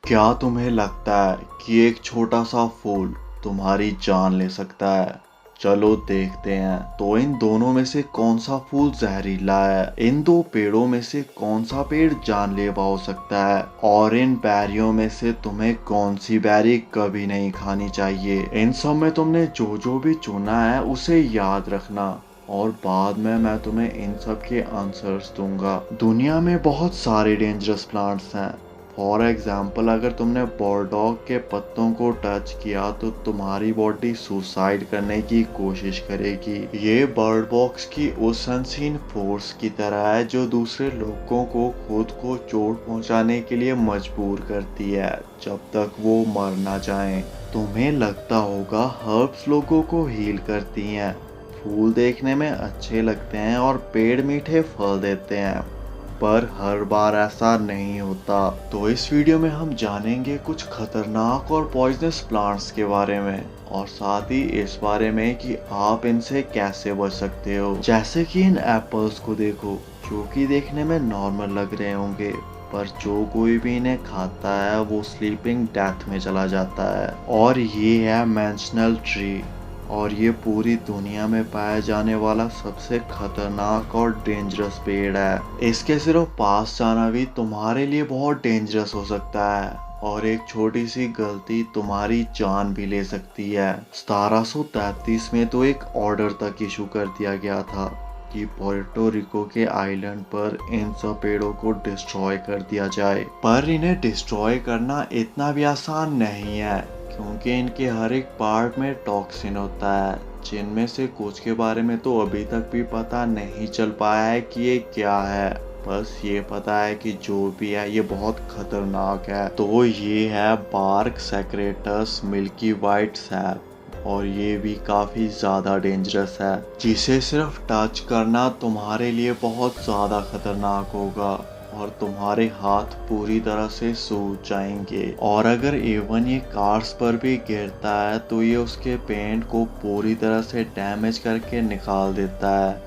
क्या तुम्हें लगता है कि एक छोटा सा फूल तुम्हारी जान ले सकता है? चलो देखते हैं। तो इन दोनों में से कौन सा फूल जहरीला है? इन दो पेड़ों में से कौन सा पेड़ जानलेवा हो सकता है? और इन बैरियों में से तुम्हें कौन सी बैरी कभी नहीं खानी चाहिए? इन सब में तुमने जो जो भी चुना है उसे याद रखना, और बाद में मैं तुम्हें इन सब के आंसर्स दूंगा। दुनिया में बहुत सारे डेंजरस प्लांट्स हैं। फॉर एग्जाम्पल, अगर तुमने बॉरडॉग के पत्तों को टच किया तो तुम्हारी बॉडी सुसाइड करने की कोशिश करेगी। ये बर्ड बॉक्स की उस अनसीन फोर्स की तरह है जो दूसरे लोगों को खुद को चोट पहुंचाने के लिए मजबूर करती है जब तक वो मर ना जाएं। तुम्हें लगता होगा हर्ब्स लोगों को हील करती हैं, फूल देखने में अच्छे लगते हैं और पेड़ मीठे फल देते हैं, पर हर बार ऐसा नहीं होता। तो इस वीडियो में हम जानेंगे कुछ खतरनाक और पॉइजनस प्लांट्स के बारे में, और साथ ही इस बारे में कि आप इनसे कैसे बच सकते हो। जैसे कि इन एप्पल्स को देखो, जो कि देखने में नॉर्मल लग रहे होंगे, पर जो कोई भी इन्हें खाता है वो स्लीपिंग डेथ में चला जाता है। और ये है मैंशनल ट्री, और ये पूरी दुनिया में पाया जाने वाला सबसे खतरनाक और डेंजरस पेड़ है। इसके सिर्फ पास जाना भी तुम्हारे लिए बहुत डेंजरस हो सकता है, और एक छोटी सी गलती तुम्हारी जान भी ले सकती है। 1733 में तो एक ऑर्डर तक इशू कर दिया गया था कि पोर्टो रिको के आइलैंड पर इन सब पेड़ों को डिस्ट्रॉय कर दिया जाए। पर इन्हें डिस्ट्रॉय करना इतना भी आसान नहीं है, क्योंकि इनके हर एक पार्ट में टॉक्सिन होता है, जिनमें से कुछ के बारे में तो अभी तक भी पता नहीं चल पाया है कि ये क्या है। बस ये पता है कि जो भी है ये बहुत खतरनाक है। तो ये है बार्क सेक्रेटस मिल्की वाइट सैप, और ये भी काफी ज्यादा डेंजरस है, जिसे सिर्फ टच करना तुम्हारे लिए बहुत ज्यादा खतरनाक होगा और तुम्हारे हाथ पूरी तरह से सूज जाएंगे। और अगर इवन ये कार्स पर भी गिरता है तो ये उसके पेंट को पूरी तरह से डैमेज करके निकाल देता है,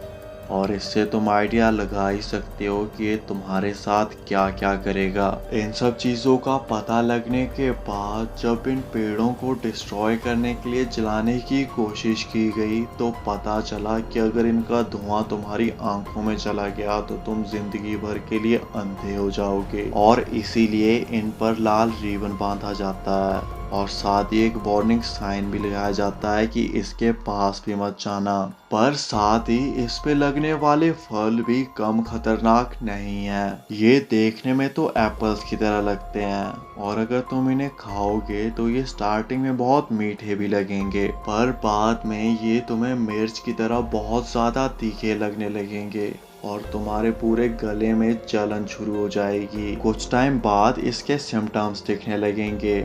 और इससे तुम आइडिया लगा ही सकते हो कि ये तुम्हारे साथ क्या क्या करेगा। इन सब चीज़ों का पता लगने के बाद जब इन पेड़ों को डिस्ट्रॉय करने के लिए जलाने की कोशिश की गई तो पता चला कि अगर इनका धुआं तुम्हारी आंखों में चला गया तो तुम जिंदगी भर के लिए अंधे हो जाओगे, और इसीलिए इन पर लाल रिबन बांधा जाता है, और साथ ही एक वार्निंग साइन भी लगाया जाता है कि इसके पास भी मत जाना। पर साथ ही इस पे लगने वाले फल भी कम खतरनाक नहीं है। ये देखने में तो एप्पल्स की तरह लगते हैं, और अगर तुम इन्हें खाओगे तो ये स्टार्टिंग में बहुत मीठे भी लगेंगे, पर बाद में ये तुम्हें मिर्च की तरह बहुत ज्यादा तीखे लगने लगेंगे और तुम्हारे पूरे गले में जलन शुरू हो जाएगी। कुछ टाइम बाद इसके सिम्टम्स दिखने लगेंगे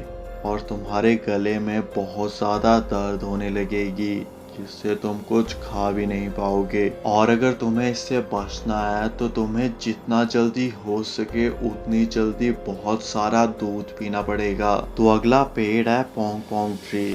और तुम्हारे गले में बहुत ज़्यादा दर्द होने लगेगी, जिससे तुम कुछ खा भी नहीं पाओगे। और अगर तुम्हें इससे बचना है तो तुम्हें जितना जल्दी हो सके उतनी जल्दी बहुत सारा दूध पीना पड़ेगा। तो अगला पेड़ है पोंग पोंग ट्री,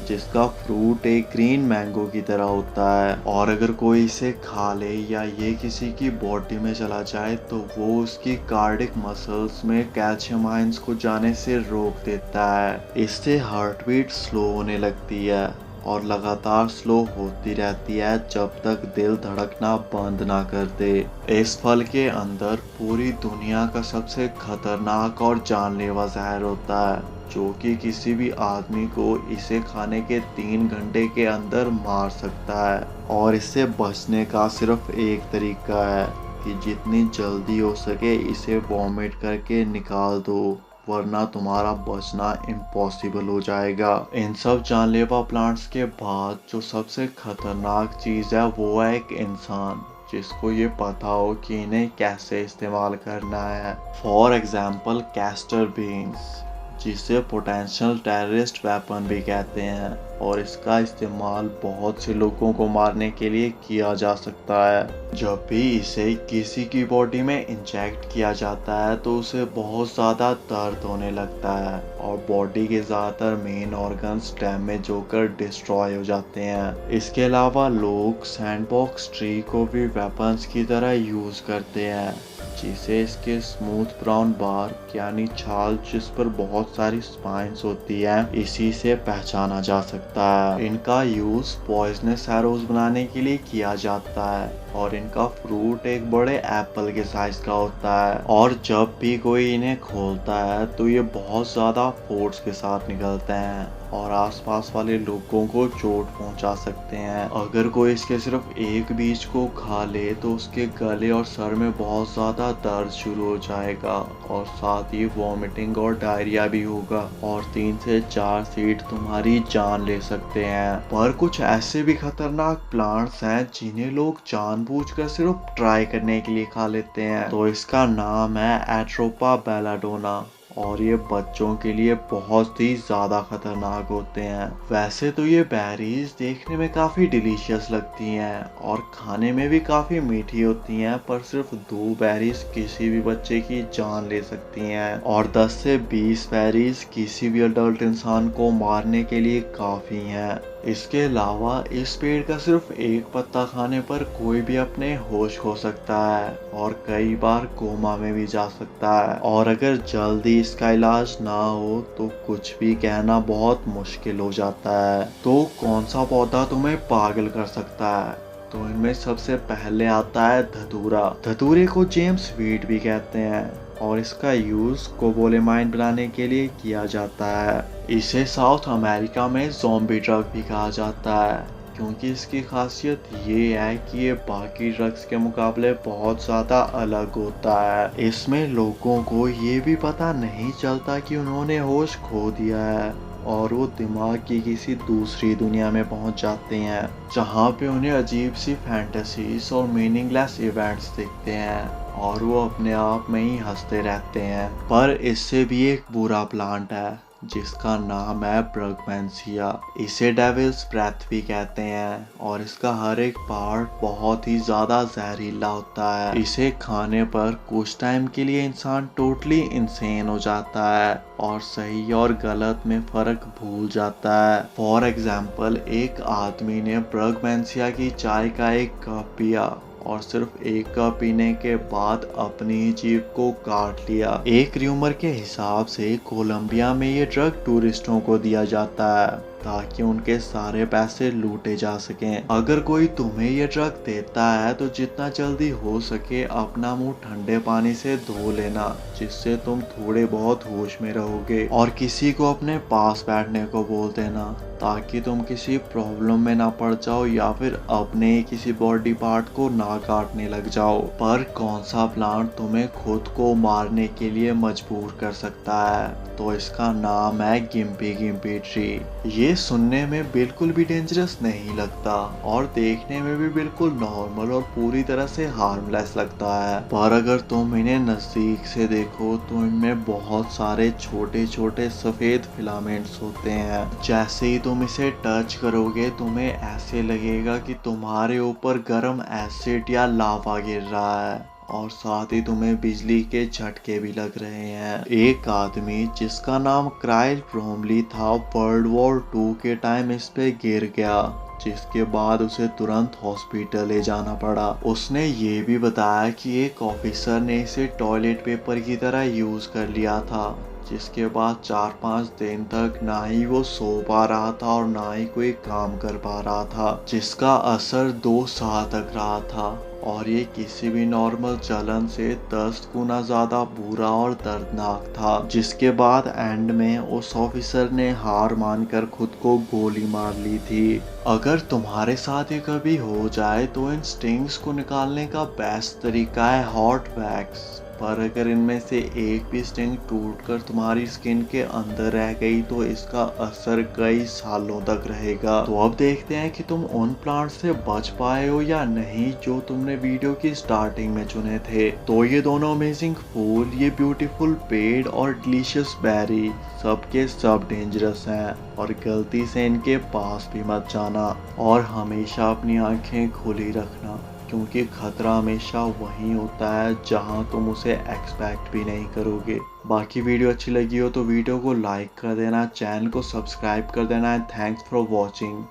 जिसका फ्रूट एक ग्रीन मैंगो की तरह होता है, और अगर कोई इसे खा ले या ये किसी की बॉडी में चला जाए तो वो उसकी कार्डिक मसल्स में कैल्शियम आयंस को जाने से रोक देता है। इससे हार्ट बीट स्लो होने लगती है और लगातार स्लो होती रहती है जब तक दिल धड़कना बंद ना कर दे। इस फल के अंदर पूरी दुनिया का सबसे खतरनाक और जानलेवा जहर होता है, जो कि किसी भी आदमी को इसे खाने के 3 घंटे के अंदर मार सकता है। और इससे बचने का सिर्फ एक तरीका है कि जितनी जल्दी हो सके इसे वॉमिट करके निकाल दो, वरना तुम्हारा बचना इम्पॉसिबल हो जाएगा। इन सब जानलेवा प्लांट्स के बाद जो सबसे खतरनाक चीज़ है वो है एक इंसान, जिसको ये पता हो कि इन्हें कैसे इस्तेमाल करना है। फॉर एग्जाम्पल कैस्टर बीन्स, जिसे पोटेंशियल टेररिस्ट वेपन भी कहते हैं, और इसका इस्तेमाल बहुत से लोगों को मारने के लिए किया जा सकता है। जब भी इसे किसी की बॉडी में इंजेक्ट किया जाता है तो उसे बहुत ज़्यादा दर्द होने लगता है और बॉडी के ज़्यादातर मेन ऑर्गन्स डैमेज होकर डिस्ट्रॉय हो जाते हैं। इसके अलावा लोग सैंडबॉक्स ट्री को भी वेपन्स की तरह यूज़ करते हैं, जिसे इसके स्मूथ ब्राउन बार्क यानी छाल जिस पर बहुत सारी स्पाइन्स होती है इसी से पहचाना जा सकता है। इनका यूज पॉइजनस एरोज बनाने के लिए किया जाता है और इनका फ्रूट एक बड़े एप्पल के साइज का होता है और जब भी कोई इन्हें खोलता है तो ये बहुत ज्यादा फोर्स के साथ निकलते हैं और आसपास वाले लोगों को चोट पहुंचा सकते हैं। अगर कोई इसके सिर्फ एक बीज को खा ले तो उसके गले और सर में बहुत ज्यादा दर्द शुरू हो जाएगा और साथ ही वॉमिटिंग और डायरिया भी होगा और 3 से 4 सीड तुम्हारी जान ले सकते हैं। पर कुछ ऐसे भी खतरनाक प्लांट्स हैं जिन्हें लोग जानबूझकर सिर्फ ट्राई करने के लिए खा लेते हैं। तो इसका नाम है एट्रोपा बेलाडोना और ये बच्चों के लिए बहुत ही ज़्यादा खतरनाक होते हैं। वैसे तो ये बेरीज देखने में काफ़ी डिलीशियस लगती हैं और खाने में भी काफ़ी मीठी होती हैं, पर सिर्फ 2 बेरीज किसी भी बच्चे की जान ले सकती हैं और 10 से 20 बेरीज किसी भी अडल्ट इंसान को मारने के लिए काफ़ी हैं। इसके अलावा इस पेड़ का सिर्फ एक पत्ता खाने पर कोई भी अपने होश खो सकता है और कई बार कोमा में भी जा सकता है और अगर जल्दी इसका इलाज ना हो तो कुछ भी कहना बहुत मुश्किल हो जाता है। तो कौन सा पौधा तुम्हें पागल कर सकता है? तो इनमें सबसे पहले आता है धतूरा। धतूरे को जेम्स वीट भी कहते हैं और इसका यूज कोबोलेमाइन बनाने के लिए किया जाता है। इसे साउथ अमेरिका में ज़ॉम्बी ड्रग भी कहा जाता है क्योंकि इसकी खासियत ये है कि ये बाकी ड्रग्स के मुकाबले बहुत ज़्यादा अलग होता है। इसमें लोगों को ये भी पता नहीं चलता कि उन्होंने होश खो दिया है और वो दिमाग की किसी दूसरी दुनिया में पहुंच जाते हैं जहां पे उन्हें अजीब सी फैंटेसीज और मीनिंगलेस इवेंट्स दिखते हैं और वो अपने आप में ही हंसते रहते हैं। पर इससे भी एक बुरा प्लांट है जिसका नाम है ब्रगमैंसिया। इसे डेविल्स ब्रेथ भी कहते हैं और इसका हर एक पार्ट बहुत ही ज़्यादा जहरीला होता है। इसे खाने पर कुछ टाइम के लिए इंसान टोटली इंसेन हो जाता है और सही और गलत में फ़र्क भूल जाता है। फॉर एग्जाम्पल, एक आदमी ने ब्रगमैंसिया की चाय का एक कप पिया और सिर्फ एक कप पीने के बाद अपनी ही जीभ को काट लिया। एक र्यूमर के हिसाब से कोलंबिया में ये ड्रग टूरिस्टों को दिया जाता है ताकि उनके सारे पैसे लूटे जा सकें। अगर कोई तुम्हें ये ड्रग देता है तो जितना जल्दी हो सके अपना मुंह ठंडे पानी से धो लेना, जिससे तुम थोड़े बहुत होश में रहोगे और किसी को अपने पास बैठने को बोल देना ताकि तुम किसी प्रॉब्लम में ना पड़ जाओ या फिर अपने किसी बॉडी पार्ट को ना काटने लग जाओ। पर कौन सा प्लांट तुम्हें खुद को मारने के लिए मजबूर कर सकता है? तो इसका नाम है गिम्पी गिम्पी ट्री। ये सुनने में बिल्कुल भी डेंजरस नहीं लगता और देखने में भी बिल्कुल नॉर्मल और पूरी तरह से हार्मलेस लगता है, पर अगर तुम इन्हें नजदीक से देखो तो इनमें बहुत सारे छोटे छोटे सफेद फिलामेंट्स होते हैं। जैसे ही तुम इसे टच करोगे तुम्हें ऐसे लगेगा कि तुम्हारे ऊपर गर्म एसिड या लावा गिर रहा है और साथ ही तुम्हें बिजली के झटके भी लग रहे हैं। एक आदमी जिसका नाम क्राइल ब्रोमली था वर्ल्ड वॉर 2 के टाइम इस पे गिर गया, जिसके बाद उसे तुरंत हॉस्पिटल ले जाना पड़ा। उसने ये भी बताया कि एक ऑफिसर ने इसे टॉयलेट पेपर की तरह यूज कर लिया था, जिसके बाद 4-5 दिन तक ना ही वो सो पा रहा था और ना ही कोई काम कर पा रहा था, जिसका असर 2 साल तक रहा था और ये किसी भी नॉर्मल जलन से 10 गुना ज्यादा बुरा और दर्दनाक था। जिसके बाद एंड में उस ऑफिसर ने हार मानकर खुद को गोली मार ली थी। अगर तुम्हारे साथ ये कभी हो जाए तो इन स्टिंग्स को निकालने का बेस्ट तरीका है हॉट वैक्स। पर अगर इनमें से एक भी स्टिंग टूटकर तुम्हारी स्किन के अंदर रह गई तो इसका असर कई सालों तक रहेगा। तो अब देखते हैं कि तुम उन प्लांट से बच पाए हो या नहीं जो तुमने वीडियो की स्टार्टिंग में चुने थे। तो ये दोनों अमेजिंग फूल, ये ब्यूटीफुल पेड़ और डिलीशियस बेरी सबके सब डेंजरस हैं और गलती से इनके पास भी मत जाना और हमेशा अपनी आंखें खुली रखना, क्योंकि खतरा हमेशा वहीं होता है जहां तुम उसे एक्सपेक्ट भी नहीं करोगे। बाकी वीडियो अच्छी लगी हो तो वीडियो को लाइक कर देना, चैनल को सब्सक्राइब कर देना। And thanks for watching.